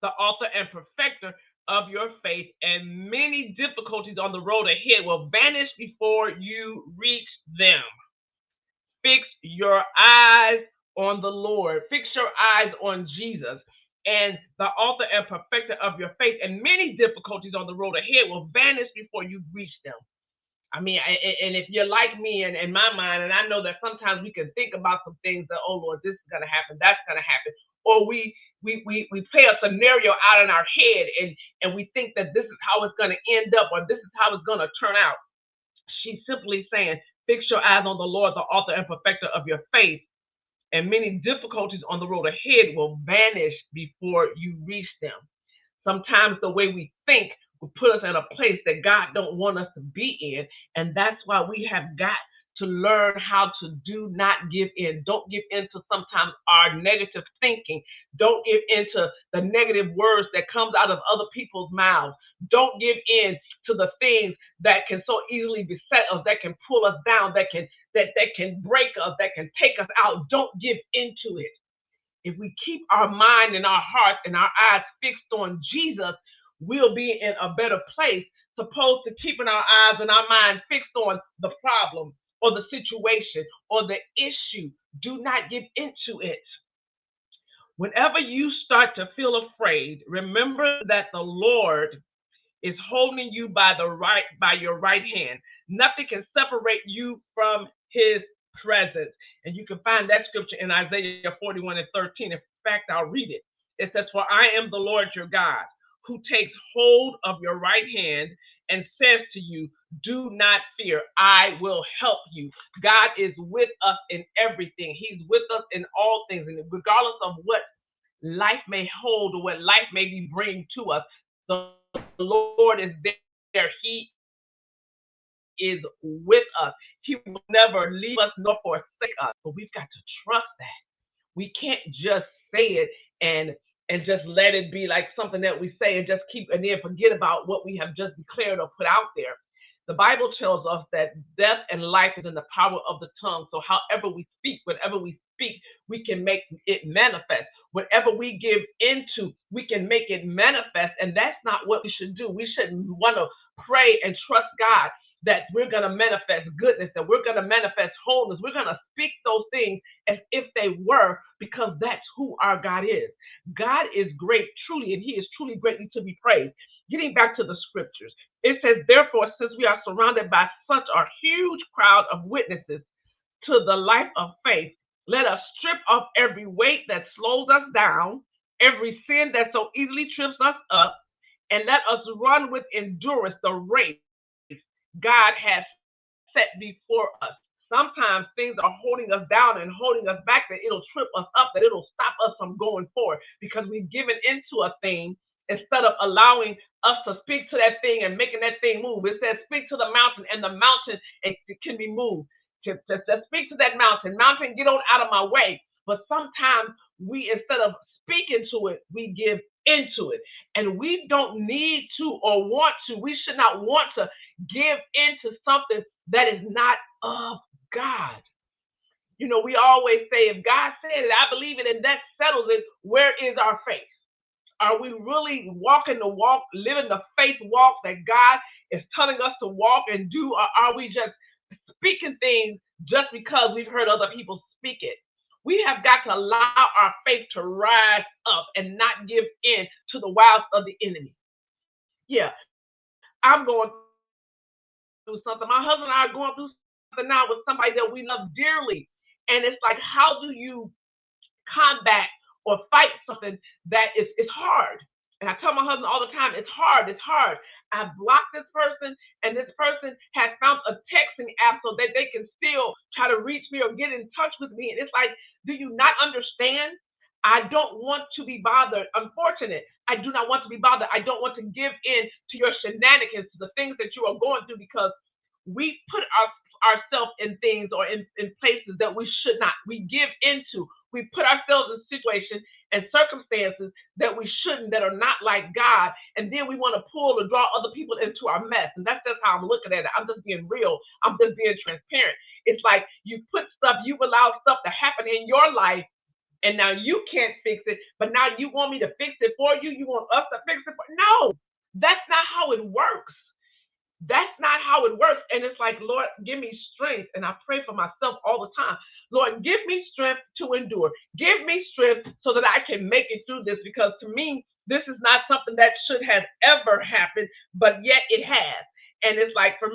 the author and perfecter of your faith, and many difficulties on the road ahead will vanish before you reach them. Fix your eyes on the Lord. Fix your eyes on Jesus and the author and perfecter of your faith, and many difficulties on the road ahead will vanish before you reach them. I mean, and if you're like me and in my mind, and I know that sometimes we can think about some things that, oh Lord, this is gonna happen, that's gonna happen, or we play a scenario out in our head, and we think that this is how it's gonna end up, or this is how it's gonna turn out. She's simply saying, fix your eyes on the Lord, the author and perfecter of your faith, and many difficulties on the road ahead will vanish before you reach them. Sometimes the way we think will put us in a place that God don't want us to be in, and that's why we have got to learn how to do not give in. Don't give in to sometimes our negative thinking. Don't give in to the negative words that comes out of other people's mouths. Don't give in to the things that can so easily beset us, that can pull us down, that can break us, that can take us out. Don't give into it. If we keep our mind and our hearts and our eyes fixed on Jesus, we'll be in a better place, opposed to keeping our eyes and our mind fixed on the problem or the situation or the issue. Do not give into it. Whenever you start to feel afraid, remember that the Lord is holding you by your right hand. Nothing can separate you from his presence. And you can find that scripture in Isaiah 41:13. In fact, I'll read it. It says, for I am the Lord your God, who takes hold of your right hand and says to you, do not fear, I will help you. God is with us in everything. He's with us in all things. And regardless of what life may hold or what life may be bringing to us, the Lord is there. He is with us. He will never leave us nor forsake us. But we've got to trust that. We can't just say it and just let it be like something that we say and just keep and then forget about what we have just declared or put out there. The Bible tells us that death and life is in the power of the tongue. So however we speak, whatever we speak, we can make it manifest. Whatever we give into, we can make it manifest. And that's not what we should do. We shouldn't want to pray and trust God that we're going to manifest goodness, that we're going to manifest wholeness. We're going to speak those things as if they were, because that's who our God is. God is great, truly, and he is truly greatly to be praised. Getting back to the scriptures, it says, therefore, since we are surrounded by such a huge crowd of witnesses to the life of faith, let us strip off every weight that slows us down, every sin that so easily trips us up, and let us run with endurance the race God has set before us. Sometimes things are holding us down and holding us back, that it'll trip us up, that it'll stop us from going forward because we've given into a thing instead of allowing us to speak to that thing and making that thing move. It says, speak to the mountain, and the mountain it can be moved. To speak to that mountain, get on out of my way. But sometimes we, instead of speaking to it, we give into it. And we don't need to or want to, we should not want to give into something that is not of God. You know, we always say, if God said it, I believe it, and that settles it. Where is our faith? Are we really walking the walk, living the faith walk that God is telling us to walk and do? Or are we just speaking things just because we've heard other people speak it? We have got to allow our faith to rise up and not give in to the wiles of the enemy. Yeah, I'm going through something. My husband and I are going through something now with somebody that we love dearly. And it's like, how do you combat or fight something that is hard? And I tell my husband all the time, it's hard, it's hard. I blocked this person, and this person has found a texting app so that they can still try to reach me or get in touch with me. And it's like, do you not understand? I don't want to be bothered. Unfortunate. I do not want to be bothered. I don't want to give in to your shenanigans, to the things that you are going through, because we put ourselves in things or in places that we should not. We give into. We put ourselves in situations and circumstances that we shouldn't, that are not like God, and then we want to pull and draw other people into our mess. And that's just how I'm looking at it. I'm just being real. I'm just being transparent. It's like you've allowed stuff to happen in your life and now you can't fix it, but now you want me to fix it for you? You want us to fix it for? No, that's not how it works. That's not how it works. And it's like, Lord, give me strength. And I pray for myself all the time. Lord, give me strength to endure. Give me strength so that I can make it through this, because to me, this is not something that should have ever happened, but yet it has. And it's like, for me,